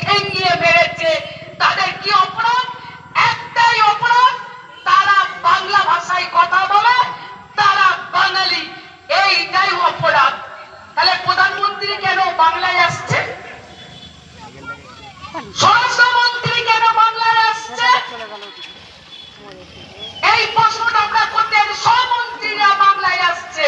ঠেঙ্গিয়ে মেরেছে, তাদের কি অপরাধ? একটাই অপরাধ, তারা বাংলা ভাষায় কথা বলে, তারা বাঙালি, এইটাই অপরাধ। তাহলে প্রধানমন্ত্রী কেন বাংলায় আসছে? স্বরাষ্ট্রমন্ত্রী কেন বাংলায় আসছে? এই প্রশ্নটা আমরা করতে, সব মন্ত্রীরা বাংলায় আসছে,